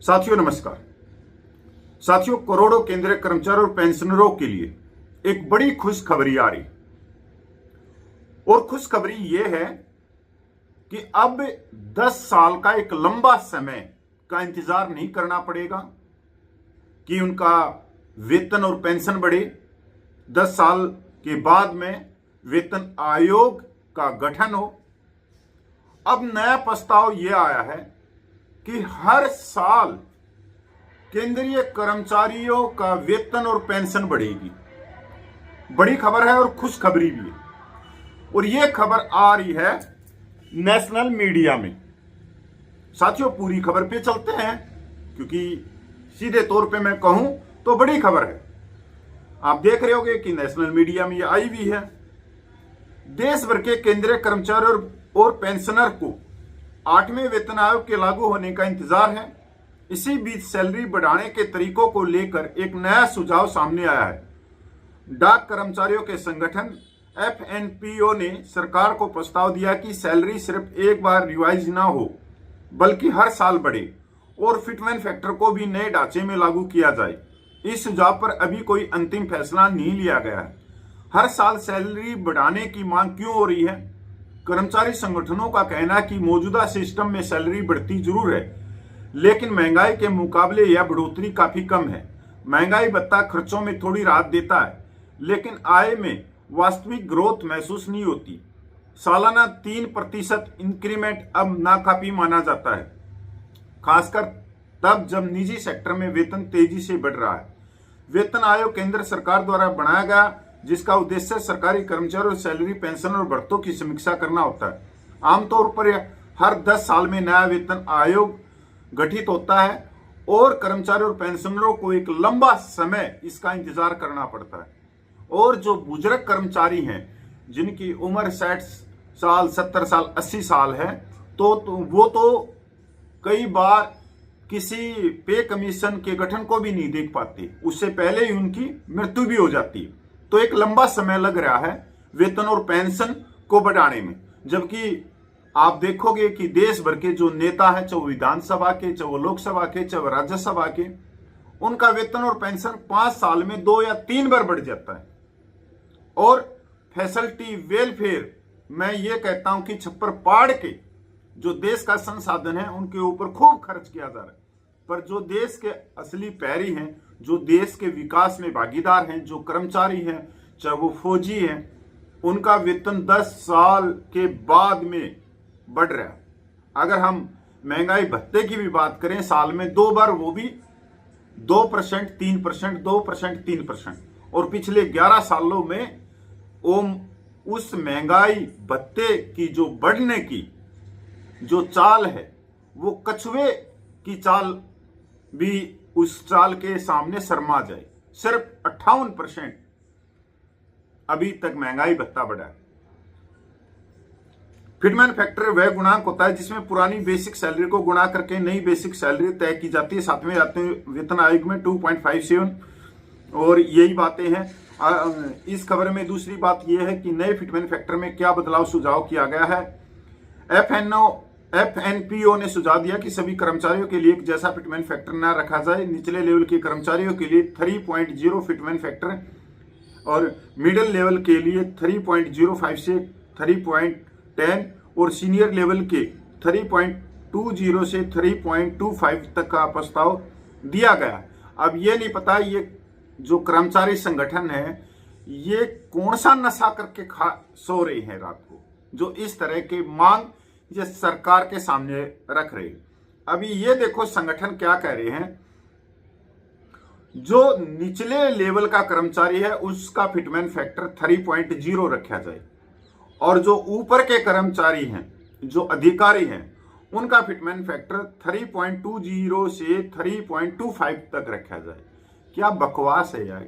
साथियों नमस्कार। साथियों, करोड़ों केंद्रीय कर्मचारियों और पेंशनरों के लिए एक बड़ी खुशखबरी आ रही और खुशखबरी यह है कि अब 10 साल का एक लंबा समय का इंतजार नहीं करना पड़ेगा कि उनका वेतन और पेंशन बढ़े। 10 साल के बाद में वेतन आयोग का गठन हो। अब नया प्रस्ताव यह आया है कि हर साल केंद्रीय कर्मचारियों का वेतन और पेंशन बढ़ेगी। बड़ी खबर है और खुशखबरी भी है, और यह खबर आ रही है नेशनल मीडिया में। साथियों, पूरी खबर पे चलते हैं, क्योंकि सीधे तौर पे मैं कहूं तो बड़ी खबर है। आप देख रहे होंगे कि नेशनल मीडिया में यह आई भी है। देश भर के केंद्रीय कर्मचारियों और पेंशनर को 8वें वेतन आयोग के लागू होने का इंतजार है। इसी बीच सैलरी बढ़ाने के तरीकों को लेकर एक नया सुझाव सामने आया है। डाक कर्मचारियों के संगठन FNPO ने सरकार को प्रस्ताव दिया कि सैलरी सिर्फ एक बार रिवाइज ना हो, बल्कि हर साल बढ़े और फिटमेंट फैक्टर को भी नए ढांचे में लागू किया जाए। इस सुझाव पर अभी कोई अंतिम फैसला नहीं लिया गया है। हर साल सैलरी बढ़ाने की मांग क्यों हो रही है? कर्मचारी संगठनों का कहना है कि मौजूदा सिस्टम में सैलरी बढ़ती जरूर है, लेकिन महंगाई के मुकाबले यह बढ़ोतरी काफी कम है। महंगाई भत्ता खर्चों में थोड़ी राहत देता है, लेकिन आय में वास्तविक ग्रोथ महसूस नहीं होती। सालाना 3% इंक्रीमेंट अब नाकाफी माना जाता है, खासकर तब जब निजी सेक्टर में वेतन तेजी से बढ़ रहा है। वेतन आयोग केंद्र सरकार द्वारा बनाया गया, जिसका उद्देश्य सरकारी कर्मचारियों, सैलरी, पेंशन और भत्तों की समीक्षा करना होता है। आमतौर पर हर 10 साल में नया वेतन आयोग गठित होता है और कर्मचारियों और पेंशनरों को एक लंबा समय इसका इंतजार करना पड़ता है। और जो बुजुर्ग कर्मचारी हैं, जिनकी उम्र 60 साल, 70 साल, 80 साल है, तो वो तो कई बार किसी पे कमीशन के गठन को भी नहीं देख पाते। उससे पहले ही उनकी मृत्यु भी हो जाती है। तो एक लंबा समय लग रहा है वेतन और पेंशन को बढ़ाने में। जबकि आप देखोगे कि देश भर के जो नेता हैं, चाहे वो विधानसभा के, चाहे वो लोकसभा के, चाहे वो राज्यसभा के, उनका वेतन और पेंशन 5 साल में 2 या 3 बार बढ़ जाता है। और फैसिलिटी वेलफेयर, मैं ये कहता हूं कि छप्पर पाड़ के जो देश का संसाधन है उनके ऊपर खूब खर्च किया जा रहा है। पर जो देश के असली पैरी हैं, जो देश के विकास में भागीदार हैं, जो कर्मचारी हैं, चाहे वो फौजी हैं, उनका वेतन 10 साल के बाद में बढ़ रहा है। अगर हम महंगाई भत्ते की भी बात करें, साल में 2 बार, वो भी 2%, 3%, 2%, 3%। और पिछले 11 सालों में उस महंगाई भत्ते की जो बढ़ने की जो चाल है, वो कछुए की चाल भी उस चाल के सामने शर्मा जाए। सिर्फ 58% अभी तक महंगाई भत्ता बढ़ा है। फिटमेंट फैक्टर वह गुणांक होता है जिसमें पुरानी बेसिक सैलरी को गुणा करके नई बेसिक सैलरी तय की जाती है। 7वें वेतन आयोग में 2.57, और यही बातें हैं इस खबर में। दूसरी बात यह है कि नए फिटमेंट फैक्टर में क्या बदलाव सुझाव किया गया है। FNPO ने सुझाव दिया कि सभी कर्मचारियों के लिए एक जैसा फिटमेंट फैक्टर न रखा जाए। निचले लेवल के कर्मचारियों के लिए 3.0 फिटमेंट फैक्टर और मिडिल लेवल के लिए 3.05 से 3.10 और सीनियर लेवल के 3.20 से 3.25 तक का प्रस्ताव दिया गया। अब ये नहीं पता ये जो कर्मचारी संगठन है ये कौन सा नशा करके सो रहे हैं रात को, जो इस तरह के मांग ये सरकार के सामने रख रहे। अभी ये देखो संगठन क्या कह रहे हैं। जो निचले लेवल का कर्मचारी है उसका फिटमेंट फैक्टर 3.0 रखा जाए, और जो ऊपर के कर्मचारी हैं, जो अधिकारी हैं, उनका फिटमेंट फैक्टर 3.20 से 3.25 तक रखा जाए। क्या बकवास है यार।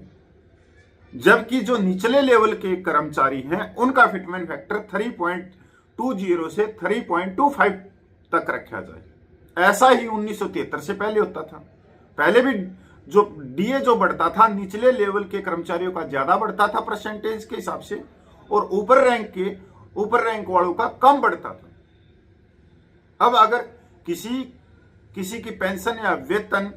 जबकि जो निचले लेवल के कर्मचारी हैं उनका फिटमेंट फैक्टर 3.20 से 3.25 तक रखा जाए। ऐसा ही 1973 से पहले होता था। पहले भी जो डीए जो बढ़ता था, निचले लेवल के कर्मचारियों का ज्यादा बढ़ता था परसेंटेज के हिसाब से, और ऊपर रैंक वालों का कम बढ़ता था। अब अगर किसी किसी की पेंशन या वेतन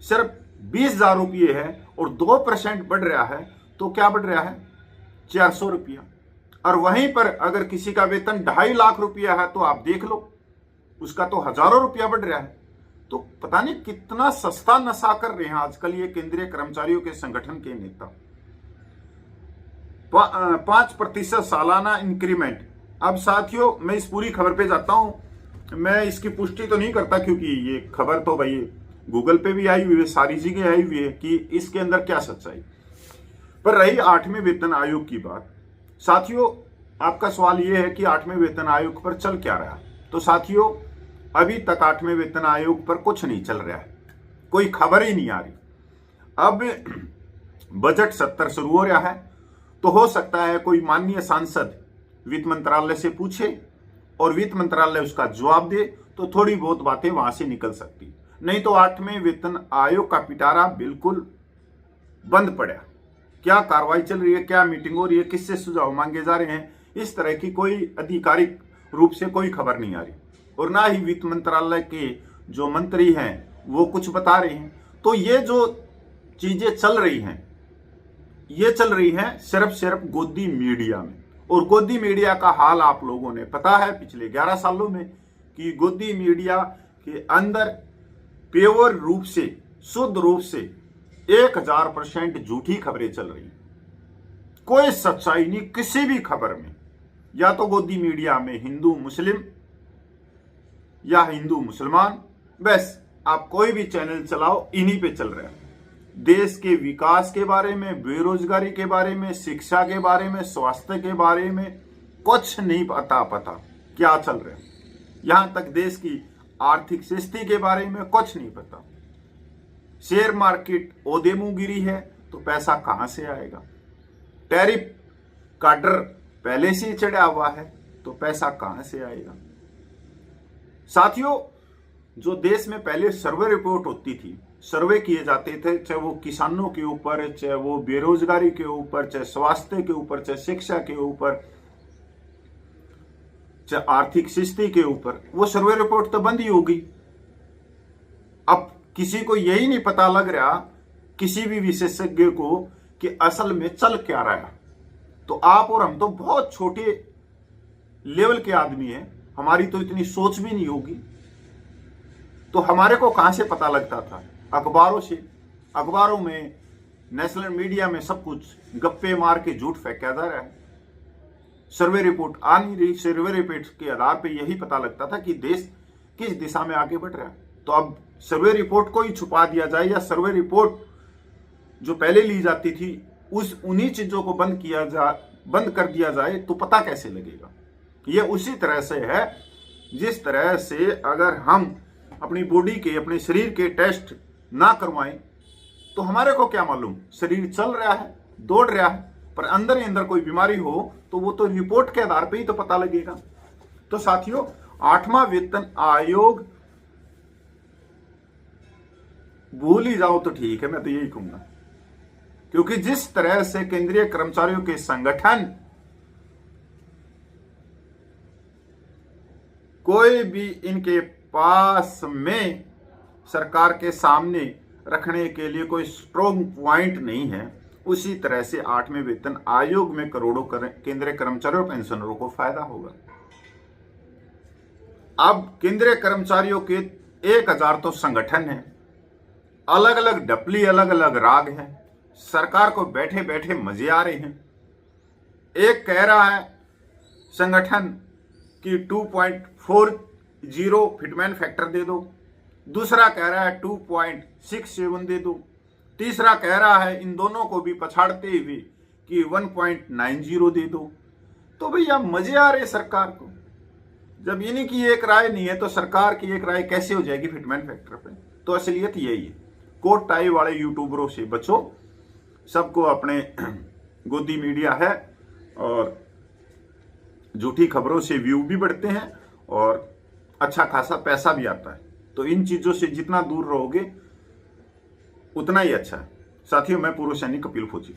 सिर्फ 20,000 रुपये है और 2% बढ़ रहा है, तो क्या बढ़ रहा है? 400 रुपया। और वहीं पर अगर किसी का वेतन 2.5 लाख रुपया है, तो आप देख लो, उसका तो हजारों रुपया बढ़ रहा है। तो पता नहीं कितना सस्ता नशा कर रहे हैं आजकल ये केंद्रीय कर्मचारियों के संगठन के नेता। 5% सालाना इंक्रीमेंट। अब साथियों, मैं इस पूरी खबर पे जाता हूं। मैं इसकी पुष्टि तो नहीं करता, क्योंकि ये खबर तो भाई गूगल पे भी आई हुई है, सारी जगह आई हुई है कि इसके अंदर क्या सच्चाई। पर रही 8वें वेतन आयोग की बात, साथियों आपका सवाल यह है कि 8वें वेतन आयोग पर चल क्या रहा। तो साथियों, अभी तक 8वें वेतन आयोग पर कुछ नहीं चल रहा है, कोई खबर ही नहीं आ रही। अब बजट सत्र शुरू हो रहा है, तो हो सकता है कोई माननीय सांसद वित्त मंत्रालय से पूछे और वित्त मंत्रालय उसका जवाब दे, तो थोड़ी बहुत बातें वहां से निकल सकती। नहीं तो 8वें वेतन आयोग का पिटारा बिल्कुल बंद पड़ा। क्या कार्रवाई चल रही है, क्या मीटिंग हो रही है, किससे सुझाव मांगे जा रहे हैं, इस तरह की कोई आधिकारिक रूप से कोई खबर नहीं आ रही। और ना ही वित्त मंत्रालय के जो मंत्री हैं वो कुछ बता रहे हैं। तो ये जो चीजें चल रही हैं, ये चल रही हैं सिर्फ गोदी मीडिया में। और गोदी मीडिया का हाल आप लोगों ने पता है पिछले 11 सालों में, कि गोदी मीडिया के अंदर प्योर रूप से, शुद्ध रूप से 1000% झूठी खबरें चल रही हैं। कोई सच्चाई नहीं किसी भी खबर में। या तो गोदी मीडिया में हिंदू मुस्लिम या हिंदू मुसलमान, बस आप कोई भी चैनल चलाओ इन्हीं पे चल रहा है। देश के विकास के बारे में, बेरोजगारी के बारे में, शिक्षा के बारे में, स्वास्थ्य के बारे में कुछ नहीं पता क्या चल रहा है। यहां तक देश की आर्थिक स्थिति के बारे में कुछ नहीं पता। शेयर मार्केट ओदे मुंह गिरी है, तो पैसा कहां से आएगा? टैरिफ का डर पहले से ही चढ़ा हुआ है, तो पैसा कहां से आएगा? साथियों, जो देश में पहले सर्वे रिपोर्ट होती थी, सर्वे किए जाते थे, चाहे वो किसानों के ऊपर, चाहे वो बेरोजगारी के ऊपर, चाहे स्वास्थ्य के ऊपर, चाहे शिक्षा के ऊपर, चाहे आर्थिक स्थिति के ऊपर, वो सर्वे रिपोर्ट तो बंद ही हो गई। अब किसी को यही नहीं पता लग रहा, किसी भी विशेषज्ञ को, कि असल में चल क्या रहा है। तो आप और हम तो बहुत छोटे लेवल के आदमी हैं, हमारी तो इतनी सोच भी नहीं होगी। तो हमारे को कहां से पता लगता था? अखबारों से। अखबारों में, नेशनल मीडिया में सब कुछ गप्पे मार के झूठ फेंका जा रहा है। सर्वे रिपोर्ट आ नहीं रही। सर्वे रिपोर्ट के आधार पे यही पता लगता था कि देश किस दिशा में आगे बढ़ रहा है। तो अब सर्वे रिपोर्ट को ही छुपा दिया जाए, या सर्वे रिपोर्ट जो पहले ली जाती थी उन्हीं चीजों को बंद कर दिया जाए, तो पता कैसे लगेगा? ये उसी तरह से है जिस तरह से अगर हम अपनी बॉडी के, अपने शरीर के टेस्ट ना करवाएं, तो हमारे को क्या मालूम शरीर चल रहा है, दौड़ रहा है, पर अंदर ही अंदर कोई बीमारी हो, तो वो तो रिपोर्ट के आधार पे ही तो पता लगेगा। तो साथियों, 8वां वेतन आयोग भूल ही जाओ तो ठीक है, मैं तो यही कहूंगा। क्योंकि जिस तरह से केंद्रीय कर्मचारियों के संगठन कोई भी इनके पास में सरकार के सामने रखने के लिए कोई स्ट्रॉन्ग पॉइंट नहीं है, उसी तरह से 8वें वेतन आयोग में करोड़ों केंद्रीय कर्मचारियों और पेंशनरों को फायदा होगा। अब केंद्रीय कर्मचारियों के 1000 तो संगठन है, अलग अलग डपली, अलग अलग राग हैं। सरकार को बैठे बैठे मजे आ रहे हैं। एक कह रहा है संगठन कि 2.40 फिटमैन फैक्टर दे दो, दूसरा कह रहा है 2.67 दे दो, तीसरा कह रहा है इन दोनों को भी पछाड़ते हुए कि 1.90 दे दो। तो भैया मजे आ रहे सरकार को। जब इन्हीं की एक राय नहीं है, तो सरकार की एक राय कैसे हो जाएगी फिटमैन फैक्टर पे? तो असलियत यही है। कोट टाई वाले यूट्यूबरों से बचो, सबको अपने गोदी मीडिया है और झूठी खबरों से व्यू भी बढ़ते हैं और अच्छा खासा पैसा भी आता है। तो इन चीजों से जितना दूर रहोगे उतना ही अच्छा है। साथियों, मैं पूर्व सैनिक कपिल फौजी।